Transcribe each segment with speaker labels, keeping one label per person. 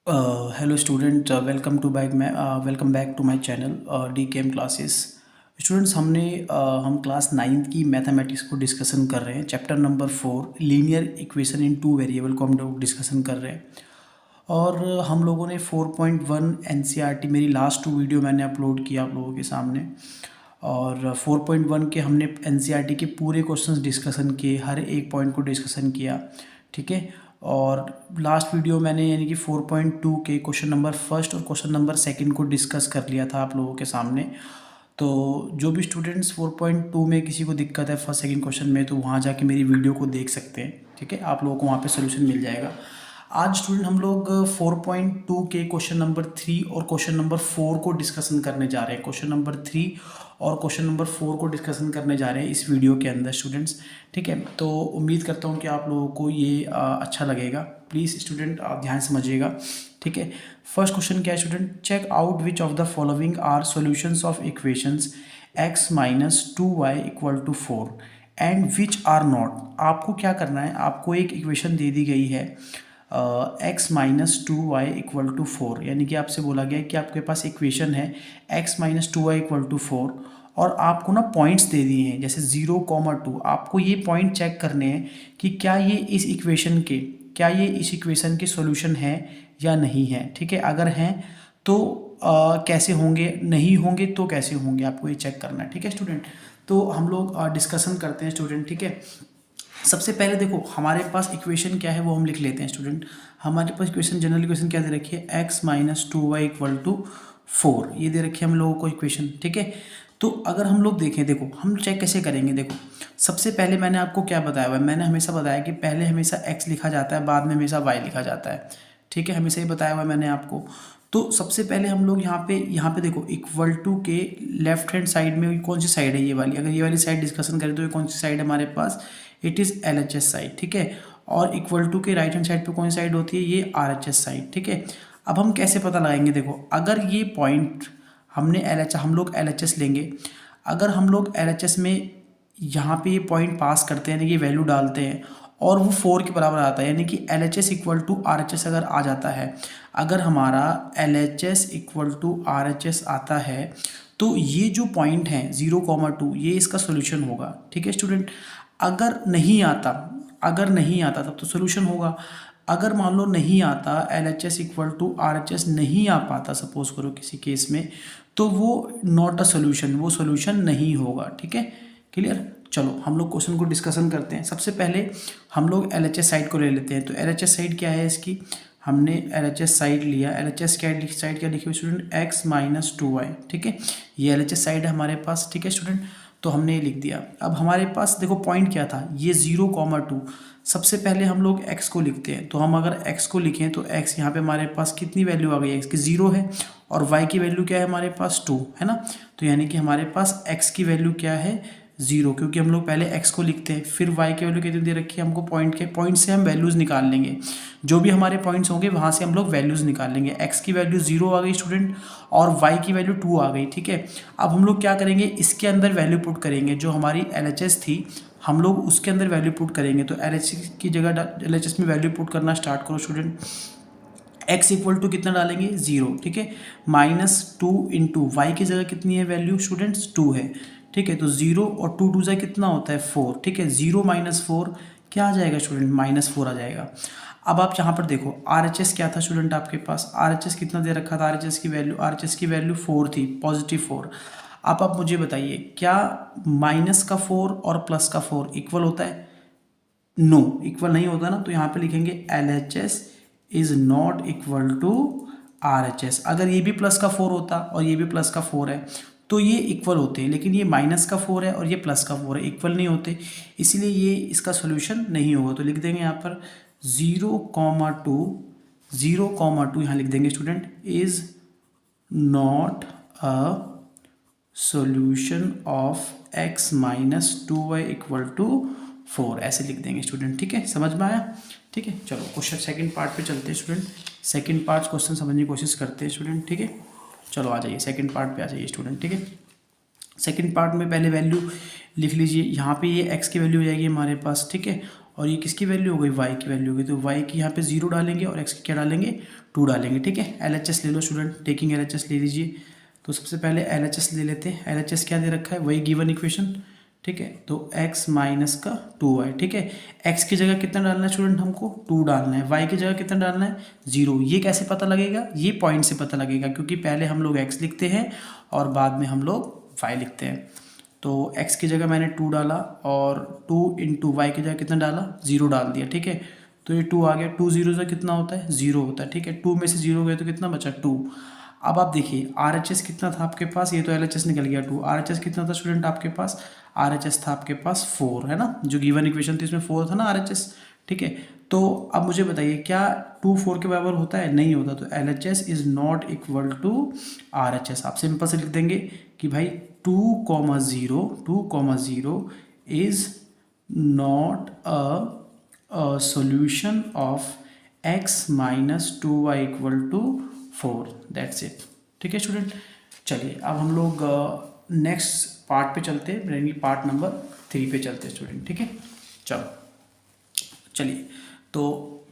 Speaker 1: Hello student, welcome back to my channel D K M classes. Students, हम class ninth की mathematics को discussion कर रहे हैं। Chapter number 4 linear equation in two variable को हम लोग डिस्कशन कर रहे हैं। और हम लोगों ने 4.1 एनसीईआरटी, मेरी लास्ट 2 वीडियो मैंने अपलोड किया आप लोगों के सामने। और 4.1 के हमने एनसीईआरटी के पूरे क्वेश्चंस डिस्कशन किए, हर एक पॉइंट को डिस्कशन किया, ठीक है। और लास्ट वीडियो मैंने यानी कि 4.2 के क्वेश्चन नंबर फर्स्ट और क्वेश्चन नंबर सेकंड को डिस्कस कर लिया था आप लोगों के सामने। तो जो भी स्टूडेंट्स 4.2 में किसी को दिक्कत है फर्स्ट सेकंड क्वेश्चन में, तो वहाँ जाके मेरी वीडियो को देख सकते हैं, ठीक है। आप लोगों को वहाँ पे सोल्यूशन मिल जाएगा। आज स्टूडेंट हम लोग 4.2 के क्वेश्चन नंबर 3 और क्वेश्चन नंबर 4 को डिस्कशन करने जा रहे हैं। क्वेश्चन नंबर 3 और क्वेश्चन नंबर 4 को डिस्कशन करने जा रहे हैं इस वीडियो के अंदर स्टूडेंट्स, ठीक है। तो उम्मीद करता हूँ कि आप लोगों को ये अच्छा लगेगा। प्लीज़ स्टूडेंट आप ध्यान समझिएगा, ठीक है। फर्स्ट क्वेश्चन क्या है student? Check out which of the following are solutions of equations x minus 2y equal to 4 and which are not. आपको क्या करना है, आपको एक इक्वेशन दे दी गई है x minus 2y equal to 4, यानी कि आपसे बोला गया है कि आपके पास इक्वेशन है x minus 2y equal to 4 और आपको ना पॉइंट्स दे दिए हैं जैसे 0,2। आपको ये पॉइंट चेक करने हैं कि क्या ये इस इक्वेशन के सॉल्यूशन है या नहीं है, ठीक है। अगर हैं तो कैसे होंगे, नहीं होंगे तो कैसे होंगे, आपको ये चेक करना है, ठीक है स्टूडेंट। तो हम लोग डिस्कशन करते हैं स्टूडेंट, ठीक है। सबसे पहले देखो हमारे पास इक्वेशन क्या है वो हम लिख लेते हैं स्टूडेंट। हमारे पास इक्वेशन, जनरल इक्वेशन क्या दे रखी है? x minus 2y equal to 4, ये दे रखी है हम लोगों को इक्वेशन, ठीक है। तो अगर हम लोग देखें, देखो हम चेक कैसे करेंगे। देखो सबसे पहले मैंने आपको क्या बताया हुआ है, मैंने हमेशा बताया कि पहले हमेशा x लिखा जाता है, बाद में हमेशा y लिखा जाता है, ठीक है। हमेशा ही बताया हुआ है मैंने आपको। तो सबसे पहले हम लोग यहाँ पे देखो इक्वल टू के लेफ्ट हैंड साइड में कौन सी साइड है? ये वाली। अगर ये वाली साइड डिस्कशन करें तो ये कौन सी साइड है हमारे पास? इट इज़ LHS साइड, ठीक है। और इक्वल टू के राइट हैंड साइड पे कौन सी साइड होती है? ये RHS साइड, ठीक है। अब हम कैसे पता लगाएंगे? देखो अगर ये पॉइंट हम लोग LHS लेंगे। अगर हम लोग LHS में यहाँ पे ये पॉइंट पास करते हैं, यानी कि वैल्यू डालते हैं और वो 4 के बराबर आता है, यानी कि LHS इक्वल टू RHS अगर आ जाता है, अगर हमारा LHS इक्वल टू RHS आता है तो ये जो पॉइंट है 0,2 ये इसका सोल्यूशन होगा, ठीक है स्टूडेंट। अगर नहीं आता तब तो सोल्यूशन होगा। अगर मान लो नहीं आता, LHS इक्वल टू RHS नहीं आ पाता सपोज करो किसी केस में, तो वो नॉट अ सोल्यूशन, वो सोल्यूशन नहीं होगा, ठीक है। क्लियर? चलो हम लोग क्वेश्चन को डिस्कशन करते हैं। सबसे पहले हम लोग LHS साइड को ले लेते हैं। तो LHS साइड क्या है इसकी? हमने LHS साइड लिया। LHS साइड क्या लिखी हुई स्टूडेंट? x माइनस 2y, ठीक है। ये LHS साइड है हमारे पास, ठीक है स्टूडेंट। तो हमने ये लिख दिया। अब हमारे पास देखो पॉइंट क्या था? ये 0,2। सबसे पहले हम लोग x को लिखते हैं। तो हम अगर x को लिखें तो x यहाँ पे हमारे पास कितनी वैल्यू आ गई है? x की 0 है और y की वैल्यू क्या है हमारे पास? 2 है ना। तो यानी कि हमारे पास x की वैल्यू क्या है? 0, क्योंकि हम लोग पहले x को लिखते हैं, फिर y की वैल्यू कितनी दे रखी है हमको? पॉइंट से हम वैल्यूज़ निकाल लेंगे। जो भी हमारे पॉइंट्स होंगे वहाँ से हम लोग वैल्यूज़ निकाल लेंगे। x की वैल्यू 0 आ गई स्टूडेंट और y की वैल्यू 2 आ गई, ठीक है। अब हम लोग क्या करेंगे? इसके अंदर वैल्यू पुट करेंगे। जो हमारी LHS थी हम लोग उसके अंदर वैल्यू पुट करेंगे। तो LHS की जगह LHS में वैल्यू पुट करना स्टार्ट करो स्टूडेंट। x इक्वल टू कितना डालेंगे? 0, ठीक है। -2 इंटू वाई की जगह कितनी है वैल्यू स्टूडेंट्स? 2 है, ठीक है। तो 0 और 2 2 कितना होता है? 4, ठीक है। 0 माइनस 4 क्या आ जाएगा स्टूडेंट? -4 आ जाएगा। अब आप यहाँ पर देखो RHS क्या था स्टूडेंट आपके पास? RHS कितना दे रखा था? RHS की वैल्यू 4 थी, +4। अब आप मुझे बताइए क्या माइनस का 4 और प्लस का 4 इक्वल होता है? नो, इक्वल नहीं होता ना। तो यहाँ पे लिखेंगे LHS is not equal to RHS। अगर ये भी प्लस का 4 होता और ये भी प्लस का 4 है तो ये इक्वल होते हैं, लेकिन ये माइनस का 4 है और ये प्लस का 4 है, इक्वल नहीं होते, इसलिए ये इसका सोल्यूशन नहीं होगा। तो लिख देंगे यहाँ पर 0,2 यहाँ लिख देंगे student, is not a solution of x minus 2y equal to 4, ऐसे लिख देंगे स्टूडेंट, ठीक है। समझ में आया? ठीक है। चलो क्वेश्चन सेकंड पार्ट पे चलते हैं स्टूडेंट। सेकंड पार्ट क्वेश्चन समझने की कोशिश करते हैं स्टूडेंट, ठीक है। चलो आ जाइए सेकंड पार्ट पे आ जाइए स्टूडेंट, ठीक है। सेकंड पार्ट में पहले वैल्यू लिख लीजिए। यहाँ पे ये x की वैल्यू हो जाएगी हमारे पास, ठीक है। और ये किसकी वैल्यू हो गई, वाई की वैल्यू हो गई। तो वाई की यहाँ पे 0 डालेंगे और एक्स की क्या डालेंगे, 2 डालेंगे। ठीक है, LHS ले लो स्टूडेंट, टेकिंग LHS ले लीजिए। तो सबसे पहले LHS ले लेते हैं। LHS क्या दे रखा है, वही गिवन इक्वेशन। ठीक है, तो x माइनस का 2y। ठीक है, x की जगह कितना डालना है स्टूडेंट, हमको 2 डालना है। y की जगह कितना डालना है, 0। ये कैसे पता लगेगा, ये पॉइंट से पता लगेगा, क्योंकि पहले हम लोग x लिखते हैं और बाद में हम लोग y लिखते हैं। तो x की जगह मैंने 2 डाला और 2 इंटू वाई की जगह कितना डाला, 0 डाल दिया। ठीक है, तो ये 2 आ गया। 2 0 से कितना होता है, 0 होता है। ठीक है, 2 में से 0 गए तो कितना बचा, 2। अब आप देखिए RHS कितना था आपके पास, ये तो LHS निकल गया 2। RHS कितना था स्टूडेंट आपके पास, RHS था आपके पास 4, है ना, जो गिवन इक्वेशन थी इसमें 4 था ना RHS। ठीक है, तो अब मुझे बताइए क्या 2 4 के बराबर होता है, नहीं होता। तो LHS is not equal to RHS। आप सिंपल से लिख देंगे कि भाई 2,0 is not a solution of x minus 2y equal to 4। That's it. ठीक है स्टूडेंट, चलिए अब हम लोग नेक्स्ट पार्ट पे चलते हैं, यानी पार्ट नंबर 3 पे चलते हैं स्टूडेंट। ठीक है, चलो चलिए। तो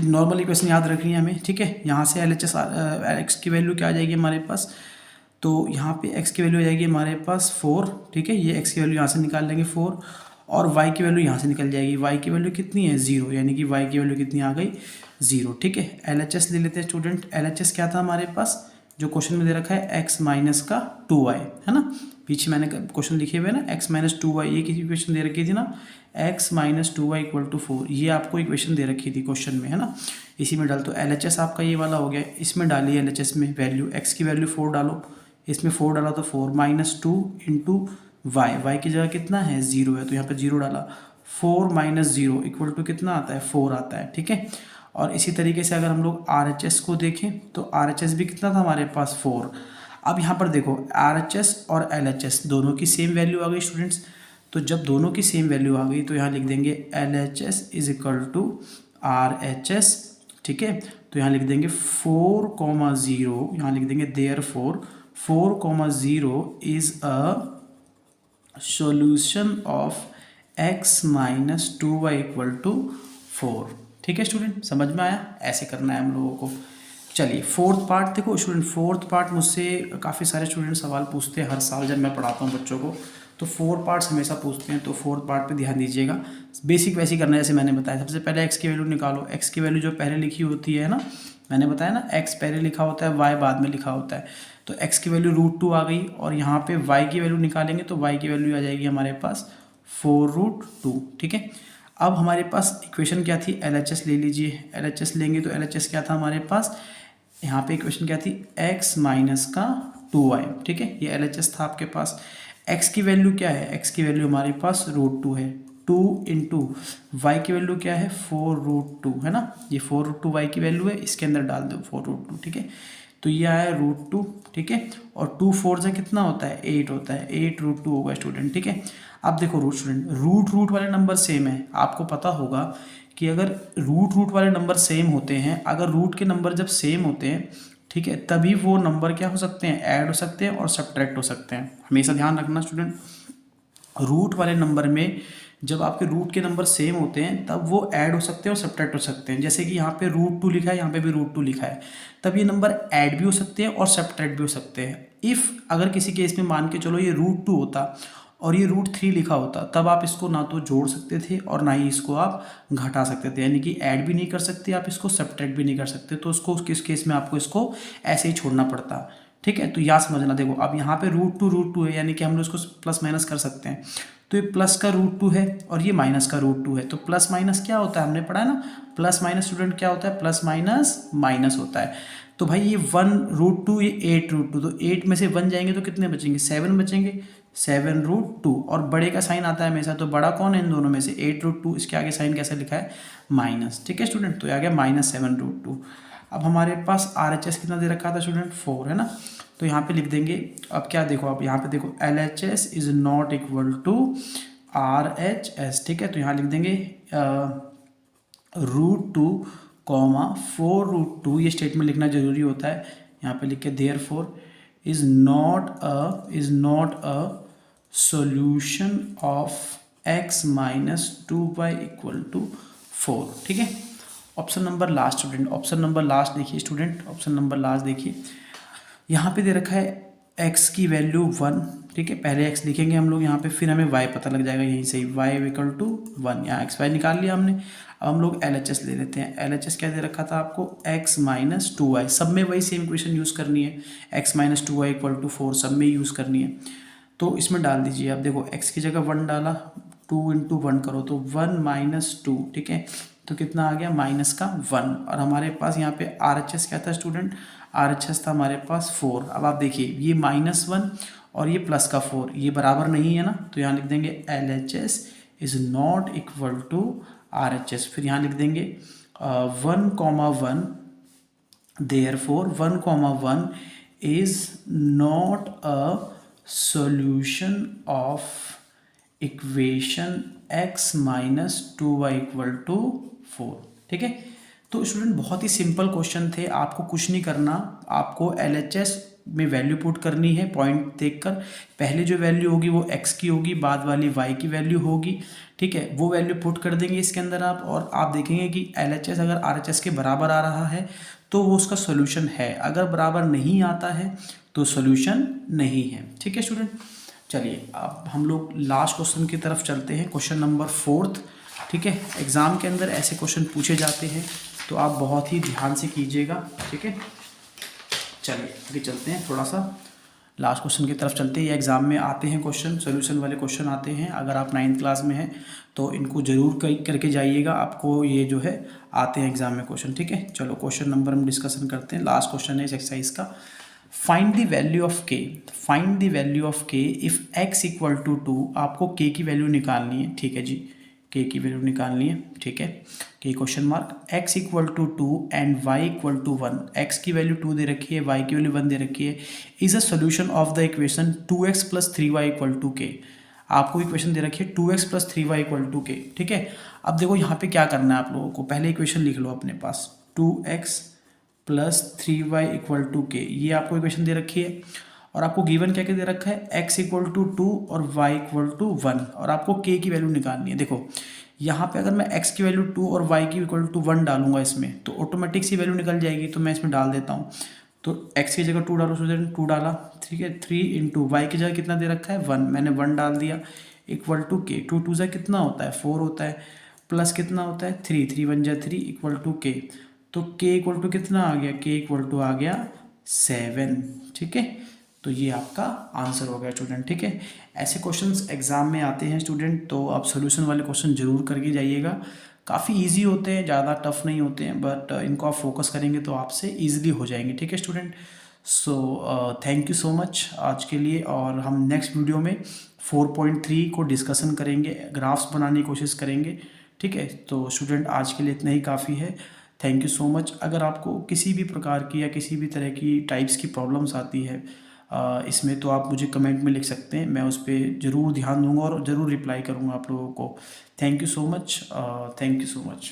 Speaker 1: नॉर्मल इक्वेशन याद रखनी है हमें। ठीक है, यहाँ से LHS x की वैल्यू क्या आ जाएगी हमारे पास, तो यहाँ पे x की वैल्यू आ जाएगी हमारे पास 4। ठीक है, ये x की वैल्यू यहाँ से निकाल लेंगे 4, और y की वैल्यू यहाँ से निकल जाएगी। y की वैल्यू कितनी है, 0, यानी कि y की वैल्यू कितनी आ गई, 0। ठीक है, LHS ले लेते हैं स्टूडेंट। LHS क्या था हमारे पास, जो क्वेश्चन में दे रखा है x माइनस का 2y, है ना, पीछे मैंने क्वेश्चन लिखे हुए ना, x माइनस 2y, ये किसी इक्वेशन दे रखी थी ना, x minus 2y equal to 4, ये आपको इक्वेशन दे रखी थी क्वेश्चन में, है ना, इसी में डाल। तो LHS आपका ये वाला हो गया, इसमें डालिए LHS में वैल्यू, x की वैल्यू 4 डालो, इसमें 4 डाला तो 4 माइनस 2 इंटू वाई की जगह कितना है, 0 है, तो यहाँ पे 0 डाला। 4 माइनस 0 इक्वल टू कितना आता है, 4 आता है। ठीक है, और इसी तरीके से अगर हम लोग RHS को देखें तो RHS भी कितना था हमारे पास, 4। अब यहाँ पर देखो RHS और LHS दोनों की सेम वैल्यू आ गई स्टूडेंट्स। तो जब दोनों की सेम वैल्यू आ गई तो यहाँ लिख देंगे LHS is equal to RHS। ठीक है, तो यहाँ लिख देंगे 4,0, यहाँ लिख देंगे therefore 4,0 is a solution of x minus 2y equal to 4। ठीक है स्टूडेंट, समझ में आया, ऐसे करना है हम लोगों को। चलिए फोर्थ पार्ट देखो स्टूडेंट, फोर्थ पार्ट मुझसे काफ़ी सारे स्टूडेंट सवाल पूछते हैं हर साल जब मैं पढ़ाता हूँ बच्चों को, तो 4 पार्ट्स हमेशा पूछते हैं। तो 4th पार्ट पे ध्यान दीजिएगा। बेसिक वैसे ही करना है जैसे मैंने बताया। सबसे पहले x की वैल्यू निकालो। x की वैल्यू जो पहले लिखी होती है ना, मैंने बताया ना, x पहले लिखा होता है, y बाद में लिखा होता है। तो x की वैल्यू √2 आ गई, और यहाँ पे y की वैल्यू निकालेंगे तो y की वैल्यू आ जाएगी हमारे पास 4√2। ठीक है, अब हमारे पास इक्वेशन क्या थी, LHS ले लीजिए। LHS लेंगे तो LHS क्या था हमारे पास, यहाँ पे इक्वेशन क्या थी, x माइनस का 2y। ठीक है, ये LHS था आपके पास। x की वैल्यू क्या है, x की वैल्यू हमारे पास √2 है। 2 इंटू वाई की वैल्यू क्या है, 4√2, है ना, ये 4√2 वाई की वैल्यू है, इसके अंदर डाल दो 4√2। ठीक है, तो ये आया √2। ठीक है, और 2 4 से कितना होता है, 8 होता है, 8√2 होगा स्टूडेंट। ठीक है, अब देखो स्टूडेंट, रूट वाले नंबर सेम है। आपको पता होगा कि अगर रूट वाले नंबर सेम होते हैं, अगर रूट के नंबर जब सेम होते हैं, ठीक है, तभी वो नंबर क्या हो सकते हैं, ऐड हो सकते हैं और सब्ट्रैक्ट हो सकते हैं। हमेशा ध्यान रखना स्टूडेंट, रूट वाले नंबर में जब आपके रूट के नंबर सेम होते हैं तब वो ऐड हो सकते हैं और सब्ट्रैक्ट हो सकते हैं। जैसे कि यहाँ पे √2 लिखा है, यहाँ पे भी √2 लिखा है, तब ये नंबर ऐड भी हो सकते हैं और सब्ट्रैक्ट भी हो सकते हैं। इफ़ अगर किसी केस में मान के चलो ये √2 होता और ये √3 लिखा होता, तब आप इसको ना तो जोड़ सकते थे और ना ही इसको आप घटा सकते थे, यानी कि ऐड भी नहीं कर सकते आप, इसको सब्ट्रैक्ट भी नहीं कर सकते। तो उसको किस केस में आपको इसको ऐसे ही छोड़ना पड़ता। ठीक है, तो याद समझना। देखो अब यहाँ पे √2 है, यानी कि हम लोग इसको प्लस माइनस कर सकते हैं। तो ये प्लस का √2 है और ये माइनस का √2 है, तो प्लस माइनस क्या होता है, हमने पढ़ा है ना, प्लस माइनस स्टूडेंट क्या होता है, प्लस माइनस माइनस होता है। तो भाई ये 1√2, ये 8√2, तो 8 में से 1 जाएंगे तो कितने बचेंगे, 7 बचेंगे, 7√2। और बड़े का साइन आता है हमेशा, तो बड़ा कौन है इन दोनों में से, 8√2। इसके आगे साइन कैसे लिखा है, माइनस। ठीक है स्टूडेंट, तो ये आ गया -7√2। अब हमारे पास RHS कितना दे रखा था स्टूडेंट, 4, है ना, तो यहाँ पे लिख देंगे। अब क्या देखो, आप यहाँ पे देखो LHS is not equal to RHS। ठीक है, तो यहाँ लिख देंगे √2, 4√2, ये स्टेटमेंट लिखना जरूरी होता है। यहाँ पे लिख के therefore is not a solution of x minus 2y equal to 4। ठीक है, option number last student, option number last देखिए स्टूडेंट, ऑप्शन नंबर लास्ट देखिए, यहाँ पे दे रखा है x की वैल्यू 1। ठीक है, पहले x लिखेंगे हम लोग यहाँ पे, फिर हमें y पता लग जाएगा यहीं से ही, y इक्वल टू 1। यहाँ x y निकाल लिया हमने। अब हम लोग LHS ले लेते हैं। LHS क्या दे रखा था आपको, x माइनस 2y, सब में वही सेम इक्वेशन यूज़ करनी है, x minus 2y equal to 4 सब में यूज़ करनी है। तो इसमें डाल दीजिए आप, देखो x की जगह 1 डाला, 2 इंटू 1 करो तो 1 माइनस 2। ठीक है, तो कितना आ गया, माइनस का 1। और हमारे पास यहाँ पे RHS क्या था स्टूडेंट, RHS था हमारे पास 4। अब आप देखिए ये -1 और ये प्लस का 4, ये बराबर नहीं है ना, तो यहाँ लिख देंगे LHS is not equal to RHS। फिर यहाँ लिख देंगे 1,1, therefore 1,1 is not a solution of equation x minus 2y equal to 4। ठीक है, तो स्टूडेंट बहुत ही सिंपल क्वेश्चन थे, आपको कुछ नहीं करना, आपको LHS में वैल्यू पुट करनी है पॉइंट देखकर। पहले जो वैल्यू होगी वो x की होगी, बाद वाली y की वैल्यू होगी। ठीक है, वो वैल्यू पुट कर देंगे इसके अंदर आप, और आप देखेंगे कि LHS अगर RHS के बराबर आ रहा है तो वो उसका सोल्यूशन है, अगर बराबर नहीं आता है तो सोल्यूशन नहीं है। ठीक है स्टूडेंट, चलिए अब हम लोग लास्ट क्वेश्चन की तरफ चलते हैं, क्वेश्चन नंबर 4। ठीक है, एग्ज़ाम के अंदर ऐसे क्वेश्चन पूछे जाते हैं तो आप बहुत ही ध्यान से कीजिएगा। ठीक है, चलिए आगे चलते हैं, थोड़ा सा लास्ट क्वेश्चन की तरफ चलते हैं। ये एग्ज़ाम में आते हैं क्वेश्चन, सोल्यूशन वाले क्वेश्चन आते हैं। अगर आप 9th क्लास में हैं तो इनको ज़रूर करके जाइएगा, आपको ये जो है आते हैं एग्ज़ाम में क्वेश्चन। ठीक है, चलो क्वेश्चन नंबर हम डिस्कशन करते हैं। लास्ट क्वेश्चन है इस एक्सरसाइज का, find the value of k, find the value of k if x equal to 2। आपको k की वैल्यू निकालनी है। ठीक है जी, k की वैल्यू निकालनी है। ठीक है, k question mark, x equal to 2 and y equal to 1। x की वैल्यू 2 दे रखी है, y की वैल्यू 1 दे रखी है, is a solution of the equation 2x plus 3y equal to k। आपको इक्वेशन दे रखी है 2x plus 3y equal to k। ठीक है, अब देखो यहाँ पे क्या करना है आप लोगों को, पहले इक्वेशन लिख लो अपने पास, 2x plus 3y equal to के, ये आपको इक्वेशन दे रखी है। और आपको गिवन क्या क्या दे रखा है, x इक्वल टू 2 और y इक्वल टू 1, और आपको k की वैल्यू निकालनी है। देखो यहाँ पे अगर मैं x की वैल्यू 2 और y की इक्वल टू 1 डालूंगा इसमें, तो ऑटोमेटिक सी वैल्यू निकल जाएगी, तो मैं इसमें डाल देता हूँ। तो x की जगह 2 डालो स्टूडेंट, 2 डाला। ठीक है, 3 इंटू y की जगह कितना दे रखा है 1, मैंने 1 डाल दिया, इक्वल टू के, 2 2 से कितना होता है 4 होता है, प्लस कितना होता है 3, 3 1 जा 3 इक्वल टू के। तो k इक्वल टू कितना आ गया, k इक्वल टू आ गया 7। ठीक है, तो ये आपका आंसर हो गया स्टूडेंट। ठीक है, ऐसे क्वेश्चंस एग्जाम में आते हैं स्टूडेंट, तो आप सोल्यूशन वाले क्वेश्चन जरूर करके जाइएगा। काफ़ी इजी होते हैं, ज़्यादा टफ नहीं होते हैं, बट इनको आप फोकस करेंगे तो आपसे ईजिली हो जाएंगे। ठीक है student, so thank you so much आज के लिए, और हम नेक्स्ट वीडियो में 4.3 को डिस्कशन करेंगे, ग्राफ्स बनाने की कोशिश करेंगे। ठीक है, तो स्टूडेंट आज के लिए इतना ही काफ़ी है। Thank you so much. अगर आपको किसी भी प्रकार की या किसी भी तरह की टाइप्स की प्रॉब्लम्स आती है इसमें, तो आप मुझे कमेंट में लिख सकते हैं, मैं उस पर ज़रूर ध्यान दूंगा और ज़रूर रिप्लाई करूंगा आप लोगों को। Thank you so much, thank you so much.